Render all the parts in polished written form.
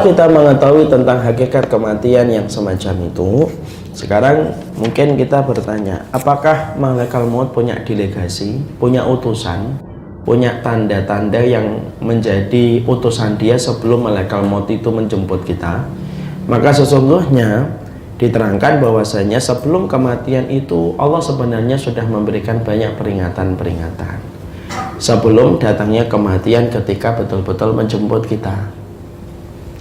kita mengetahui tentang hakikat kematian yang semacam itu, sekarang mungkin kita bertanya, apakah malaikat maut punya delegasi, punya utusan, punya tanda-tanda yang menjadi utusan dia sebelum malaikat maut itu menjemput kita? Maka sesungguhnya diterangkan bahwasanya sebelum kematian itu Allah sebenarnya sudah memberikan banyak peringatan-peringatan sebelum datangnya kematian ketika betul-betul menjemput kita.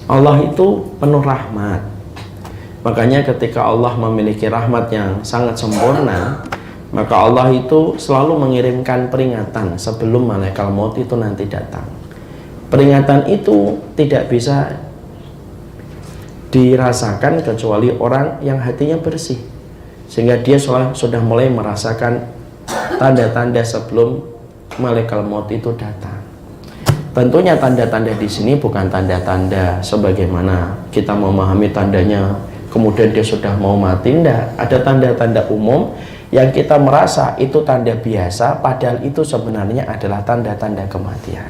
Allah itu penuh rahmat, makanya ketika Allah memiliki rahmat yang sangat sempurna, maka Allah itu selalu mengirimkan peringatan sebelum malaikat maut itu nanti datang. Peringatan itu tidak bisa dirasakan kecuali orang yang hatinya bersih, sehingga dia sudah mulai merasakan tanda-tanda sebelum malaikat maut itu datang. Tentunya tanda-tanda di sini bukan tanda-tanda sebagaimana kita memahami tandanya kemudian dia sudah mau mati. Tidak, ada tanda-tanda umum yang kita merasa itu tanda biasa, padahal itu sebenarnya adalah tanda-tanda kematian.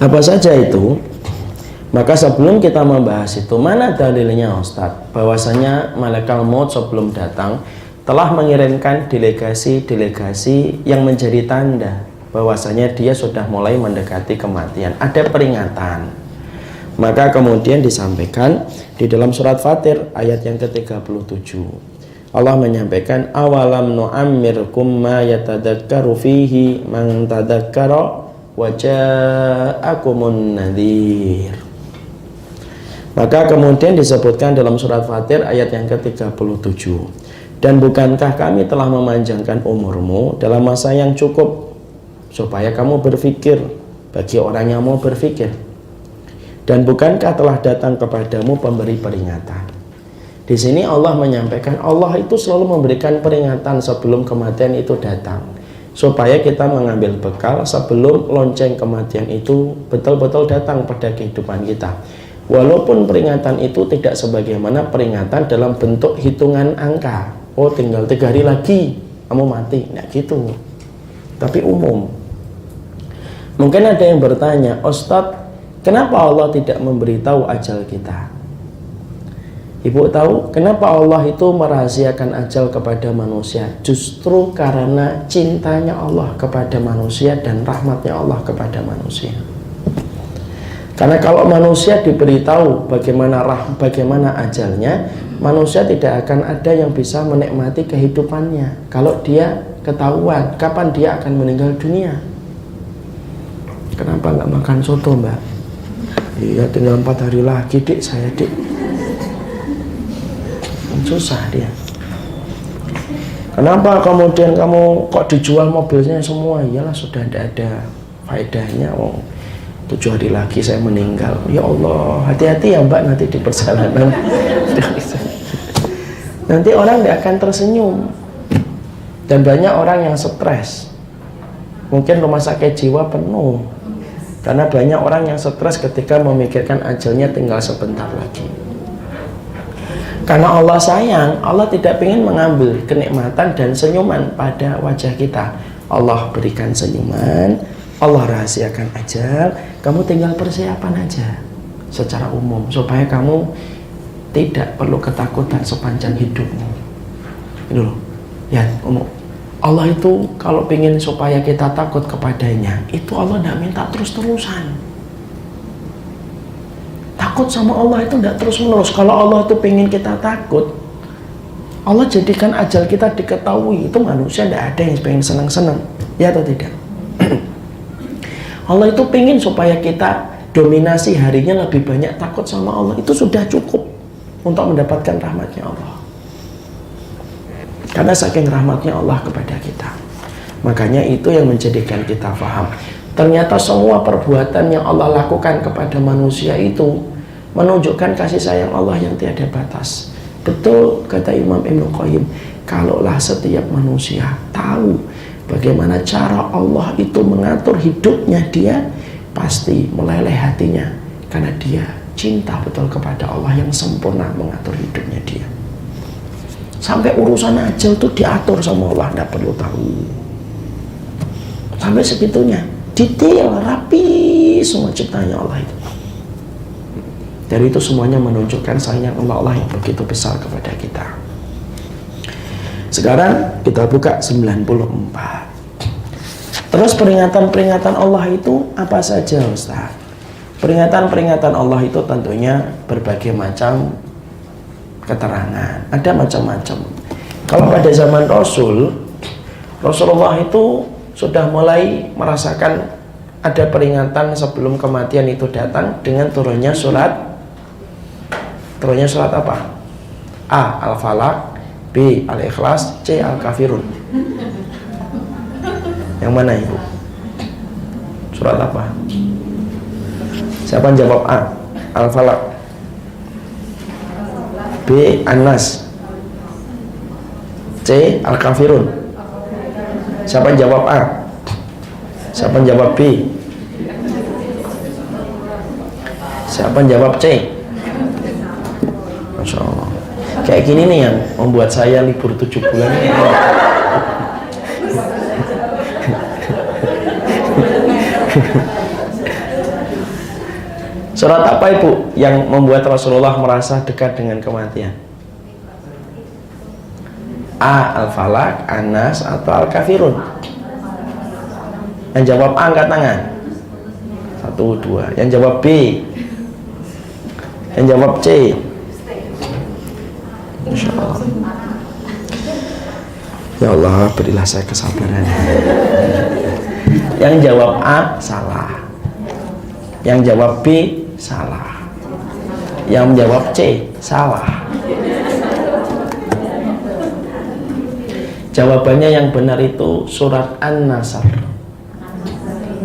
Apa saja itu? Maka sebelum kita membahas itu, mana dalilnya Ustadz bahwasanya malaikat maut sebelum datang telah mengirimkan delegasi-delegasi yang menjadi tanda bahwasanya dia sudah mulai mendekati kematian, ada peringatan. Maka kemudian disampaikan di dalam surat Fatir ayat yang ke-37, Allah menyampaikan, awalam nu'ammirkum ma yatadakkaru fihi man tadakkara wa ja'akumun nadhir. Maka kemudian disebutkan dalam surat Fatir ayat yang ke-37, dan bukankah kami telah memanjangkan umurmu dalam masa yang cukup supaya kamu berpikir, bagi orang yang mau berpikir, dan bukankah telah datang kepadamu pemberi peringatan. Di sini Allah menyampaikan Allah itu selalu memberikan peringatan sebelum kematian itu datang, supaya kita mengambil bekal sebelum lonceng kematian itu betul-betul datang pada kehidupan kita. Walaupun peringatan itu tidak sebagaimana peringatan dalam bentuk hitungan angka, oh tinggal 3 hari lagi kamu mati, nggak gitu, tapi umum. Mungkin ada yang bertanya, Ustadz, kenapa Allah tidak memberitahu ajal kita? Ibu tahu kenapa Allah itu merahasiakan ajal kepada manusia? Justru karena cintanya Allah kepada manusia dan rahmatnya Allah kepada manusia. Karena kalau manusia diberitahu bagaimana ajalnya, manusia tidak akan ada yang bisa menikmati kehidupannya kalau dia ketahuan kapan dia akan meninggal dunia. Kenapa nggak makan soto, Mbak? Iya, tinggal 4 hari lagi, Dik, saya, Dik. Susah dia. Kenapa kemudian kamu kok dijual mobilnya semua? Iyalah, sudah tidak ada faedahnya. 7 hari lagi saya meninggal. Ya Allah, hati-hati ya Mbak nanti di perjalanan. Nanti orang tidak akan tersenyum. Dan banyak orang yang stres. Mungkin rumah sakit jiwa penuh. Karena banyak orang yang stres ketika memikirkan ajalnya tinggal sebentar lagi. Karena Allah sayang, Allah tidak ingin mengambil kenikmatan dan senyuman pada wajah kita. Allah berikan senyuman, Allah rahasiakan ajal, kamu tinggal persiapan aja secara umum supaya kamu tidak perlu ketakutan sepanjang hidupmu. Ini loh, ya umum. Allah itu kalau ingin supaya kita takut kepadanya, itu Allah tidak minta terus-terusan. Takut sama Allah itu tidak terus-menerus. Kalau Allah itu ingin kita takut, Allah jadikan ajal kita diketahui. Itu manusia tidak ada yang pengen senang-senang, ya atau tidak? Allah itu ingin supaya kita dominasi harinya lebih banyak takut sama Allah. Itu sudah cukup untuk mendapatkan rahmatnya Allah. Karena saking rahmatnya Allah kepada kita. Makanya itu yang menjadikan kita paham. Ternyata semua perbuatan yang Allah lakukan kepada manusia itu menunjukkan kasih sayang Allah yang tiada batas. Betul kata Imam Ibnu Qayyim, kalaulah setiap manusia tahu bagaimana cara Allah itu mengatur hidupnya dia, pasti meleleh hatinya. Karena dia cinta betul kepada Allah yang sempurna mengatur hidupnya dia. Sampai urusan ajal itu diatur sama Allah, tidak perlu tahu. Sampai segitunya, detail, rapi semua ciptanya Allah itu. Dari itu semuanya menunjukkan sayang Allah yang begitu besar kepada kita. Sekarang kita buka 94. Terus peringatan-peringatan Allah itu apa saja, Ustaz? Peringatan-peringatan Allah itu tentunya berbagai macam keterangan. Ada macam-macam. Kalau pada zaman Rasulullah itu sudah mulai merasakan ada peringatan sebelum kematian itu datang dengan turunnya surat apa? A. Al-Falaq, B. Al-Ikhlas, C. Al-Kafirun. Yang mana ibu? Surat apa? Siapa jawab A? Al-Falaq, B. An-Nas, C. Al-Kafirun. Siapa jawab A? Siapa jawab B? Siapa jawab C? Masya Allah. Kayak gini nih yang membuat saya libur 7 bulan. Surat apa ibu yang membuat Rasulullah merasa dekat dengan kematian? A. Al-Falaq, An-Nas, atau Al-Kafirun? Yang jawab A angkat tangan. 1, 2. Yang jawab B? Yang jawab C? Insya Allah. Ya Allah, berilah saya kesabaran. Yang jawab A salah. Yang jawab B salah. Yang jawab C salah. Jawabannya yang benar itu surat An-Nasr.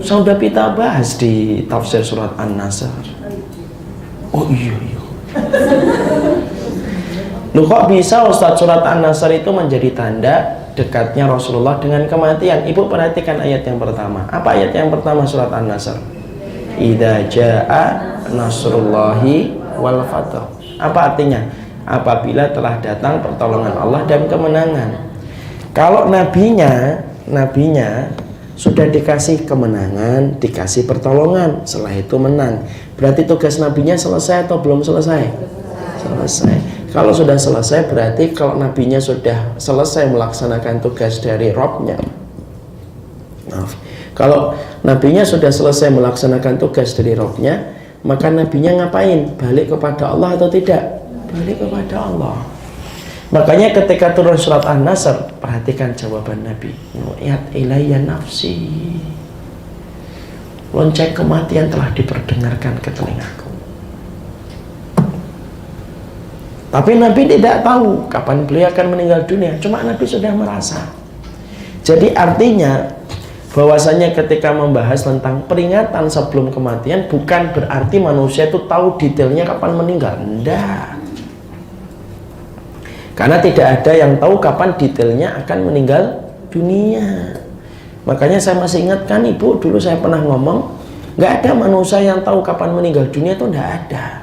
Sudah kita bahas di tafsir surat An-Nasr. Oh iya. Loh kok bisa Ustadz, surat An-Nasr itu menjadi tanda dekatnya Rasulullah dengan kematian? Ibu perhatikan ayat yang pertama. Apa ayat yang pertama surat An-Nasr? Idza jaa nasrullahi wal fath. Apa artinya? Apabila telah datang pertolongan Allah dan kemenangan. Kalau nabinya sudah dikasih kemenangan, dikasih pertolongan, setelah itu menang. Berarti tugas nabinya selesai atau belum selesai? Selesai. Kalau sudah selesai, berarti kalau nabinya sudah selesai melaksanakan tugas dari Robnya. Kalau nabinya sudah selesai melaksanakan tugas dari Robnya, maka nabinya ngapain? Balik kepada Allah atau tidak? Balik kepada Allah. Makanya ketika turun surat An-Nasr, perhatikan jawaban Nabi. Nu'iyat ilayya nafsi. Lonceng kematian telah diperdengarkan ke telingaku. Tapi Nabi tidak tahu kapan beliau akan meninggal dunia. Cuma Nabi sudah merasa. Jadi artinya bahwasanya ketika membahas tentang peringatan sebelum kematian, bukan berarti manusia itu tahu detailnya kapan meninggal. Tidak. Karena tidak ada yang tahu kapan detailnya akan meninggal dunia. Makanya saya masih ingatkan ibu, dulu saya pernah ngomong, nggak ada manusia yang tahu kapan meninggal dunia, itu nggak ada.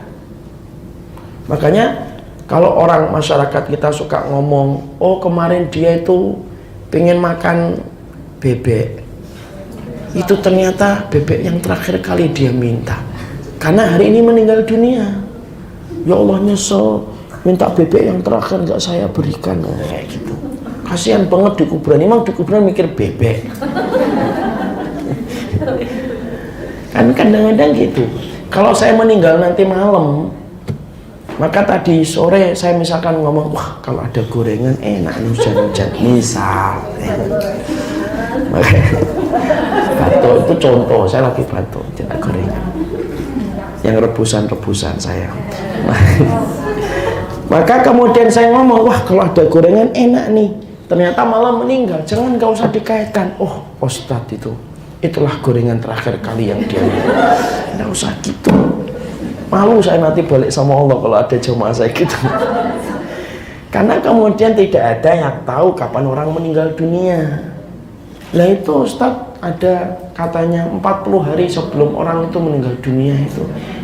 Makanya kalau orang masyarakat kita suka ngomong, oh kemarin dia itu pengen makan bebek, itu ternyata bebek yang terakhir kali dia minta, karena hari ini meninggal dunia. Ya Allah, nyesel, minta bebek yang terakhir nggak saya berikan. Kayak gitu. Kasihan banget di kuburan. Emang di kuburan mikir bebek. Kan kadang-kadang gitu. Kalau saya meninggal nanti malam, maka tadi sore saya misalkan ngomong, wah kalau ada gorengan enak nih hujan-hujan, misal. Batuk itu contoh, saya lagi batuk, tidak gorengan. Yang rebusan-rebusan saya. Maka kemudian saya ngomong, wah kalau ada gorengan enak nih. Ternyata malah meninggal, jangan gak usah dikaitkan. Oh Ustadz itulah gorengan terakhir kali yang dia minta. Nggak usah gitu. Malu saya nanti balik sama Allah kalau ada jemaah saya gitu. Karena kemudian tidak ada yang tahu kapan orang meninggal dunia. Lah itu Ustadz ada katanya 40 hari sebelum orang itu meninggal dunia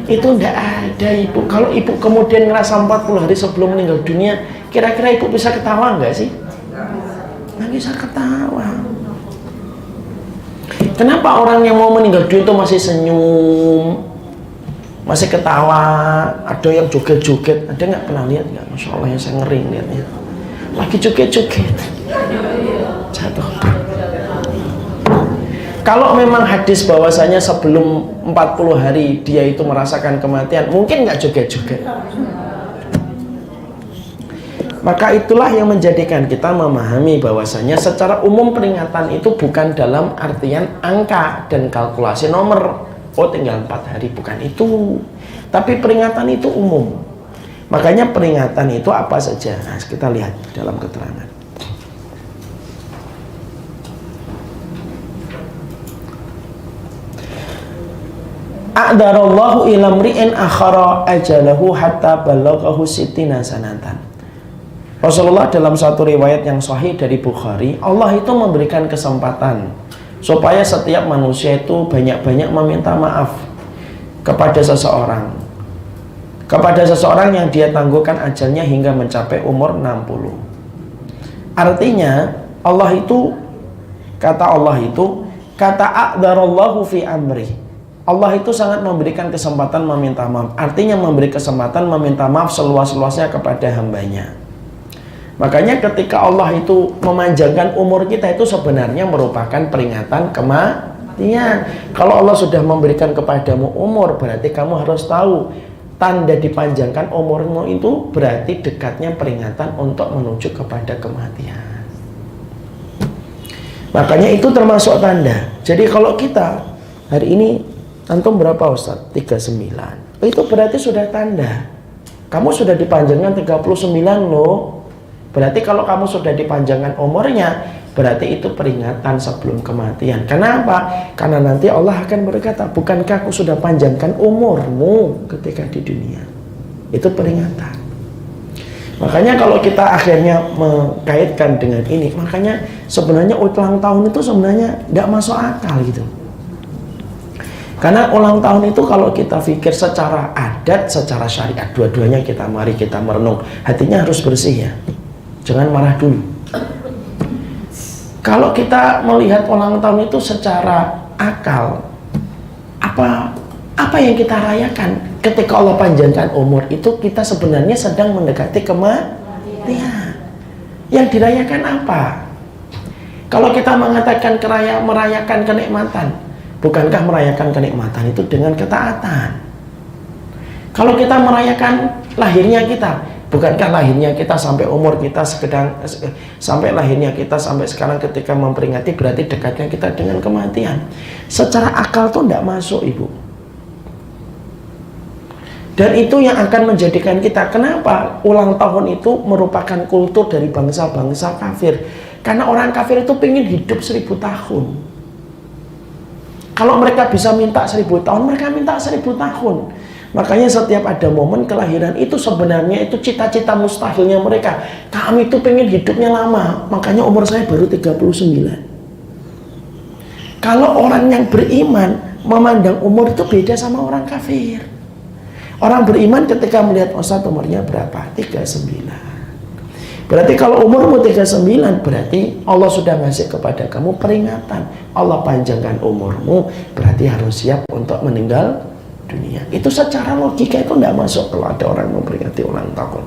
itu tidak ada ibu. Kalau ibu kemudian ngerasa 40 hari sebelum meninggal dunia, kira-kira ibu bisa ketawa nggak sih? Nggak bisa ketawa. Kenapa orang yang mau meninggal dunia itu masih senyum, masih ketawa, ada yang joget-joget, ada nggak pernah lihat nggak? Masya Allah, yang saya ngeri lihatnya, lagi joget-joget, jatuh. Kalau memang hadis bahwasanya sebelum 40 hari dia itu merasakan kematian, mungkin nggak joget-joget. Maka itulah yang menjadikan kita memahami bahwasanya secara umum peringatan itu bukan dalam artian angka dan kalkulasi nomor. Oh tinggal 4 hari, bukan itu. Tapi peringatan itu umum. Makanya peringatan itu apa saja. Nah, kita lihat dalam keterangan. A'darallahu ila mri'in akhara ajalahu hatta balaghahu sittina sanatan. Rasulullah dalam satu riwayat yang sahih dari Bukhari, Allah itu memberikan kesempatan supaya setiap manusia itu banyak-banyak meminta maaf kepada seseorang. Kepada seseorang yang dia tangguhkan ajalnya hingga mencapai umur 60. Artinya Allah itu, kata a'darallahu fi amri. Allah itu sangat memberikan kesempatan meminta maaf. Artinya memberi kesempatan meminta maaf seluas-luasnya kepada hambanya. Makanya ketika Allah itu memanjangkan umur kita itu sebenarnya merupakan peringatan kematian. Kalau Allah sudah memberikan kepadamu umur, berarti kamu harus tahu tanda dipanjangkan umurmu itu berarti dekatnya peringatan untuk menuju kepada kematian. Makanya itu termasuk tanda. Jadi kalau kita hari ini antum berapa Ustaz? 39. Itu berarti sudah tanda. Kamu sudah dipanjangkan 39 loh. Berarti kalau kamu sudah dipanjangkan umurnya, berarti itu peringatan sebelum kematian. Kenapa? Karena nanti Allah akan berkata, bukankah aku sudah panjangkan umurmu ketika di dunia? Itu peringatan. Makanya kalau kita akhirnya mengkaitkan dengan ini, makanya sebenarnya ulang tahun itu sebenarnya tidak masuk akal gitu. Karena ulang tahun itu kalau kita pikir secara adat, secara syariat, dua-duanya mari kita merenung. Hatinya harus bersih ya. Jangan marah dulu. Kalau kita melihat ulang tahun itu secara akal, apa yang kita rayakan ketika Allah panjangkan umur itu, kita sebenarnya sedang mendekati kematian. Yang dirayakan apa? Kalau kita mengatakan merayakan kenikmatan, bukankah merayakan kenikmatan itu dengan ketaatan? Kalau kita merayakan lahirnya kita, bukankah lahirnya kita sampai umur kita sampai lahirnya kita sampai sekarang ketika memperingati berarti dekatnya kita dengan kematian? Secara akal tuh tidak masuk ibu. Dan itu yang akan menjadikan kita, kenapa ulang tahun itu merupakan kultur dari bangsa-bangsa kafir? Karena orang kafir itu pengen hidup 1000 tahun. Kalau mereka bisa minta 1000 tahun, mereka minta 1000 tahun. Makanya setiap ada momen kelahiran itu sebenarnya itu cita-cita mustahilnya mereka. Kami itu pengen hidupnya lama, makanya umur saya baru 39. Kalau orang yang beriman memandang umur itu beda sama orang kafir. Orang beriman ketika melihat Ustaz umurnya berapa? 39. Berarti kalau umurmu 39, berarti Allah sudah ngasih kepada kamu peringatan. Allah panjangkan umurmu, berarti harus siap untuk meninggal dunia. Itu secara logika itu tidak masuk kalau ada orang memperingati ulang tahun.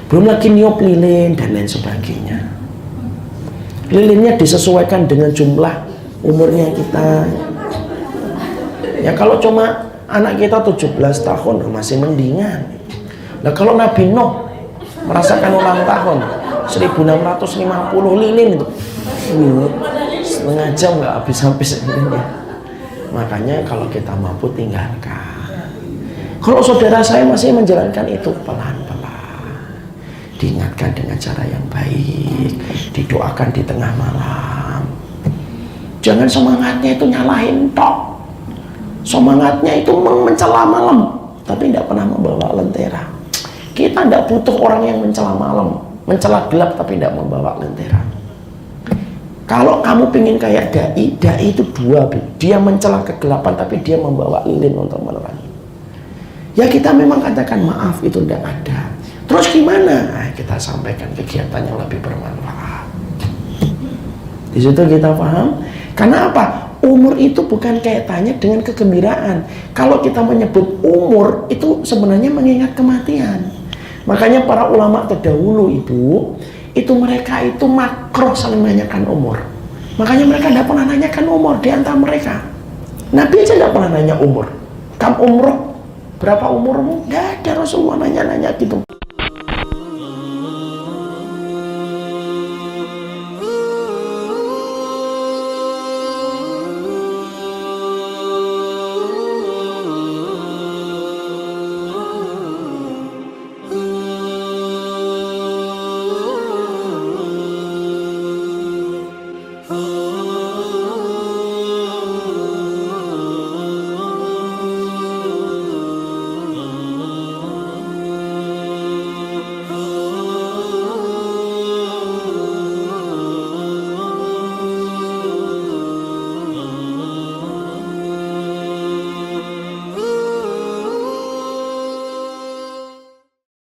Belum lagi niup lilin dan lain sebagainya. Lilinnya disesuaikan dengan jumlah umurnya kita. Ya kalau cuma anak kita 17 tahun masih mendingan. Nah kalau Nabi Nuh merasakan ulang tahun 1650 lilin itu setengah jam nggak habis-habis lilinnya. Makanya kalau kita mampu tinggalkan. Kalau saudara saya masih menjalankan itu pelan-pelan, diingatkan dengan cara yang baik, didoakan di tengah malam. Jangan semangatnya itu nyalahin tok. Semangatnya itu mencela malam, tapi tidak pernah membawa lentera. Kita tidak butuh orang yang mencela malam, mencela gelap tapi tidak membawa lentera. Kalau kamu pengen kayak dai itu dua, dia mencela kegelapan tapi dia membawa lilin untuk menerangi. Ya kita memang katakan maaf itu tidak ada. Terus gimana? Nah, kita sampaikan kegiatan yang lebih bermanfaat. Di situ kita paham. Karena apa? Umur itu bukan kaitannya dengan kegembiraan. Kalau kita menyebut umur itu sebenarnya mengingat kematian. Makanya para ulama terdahulu itu mereka itu makruh saling menanyakan umur. Makanya mereka tidak pernah nanyakan umur di antara mereka. Nabi aja tidak pernah nanya umur. Kam umruk, berapa umurmu? Nggak ada Rasulullah nanya-nanya gitu.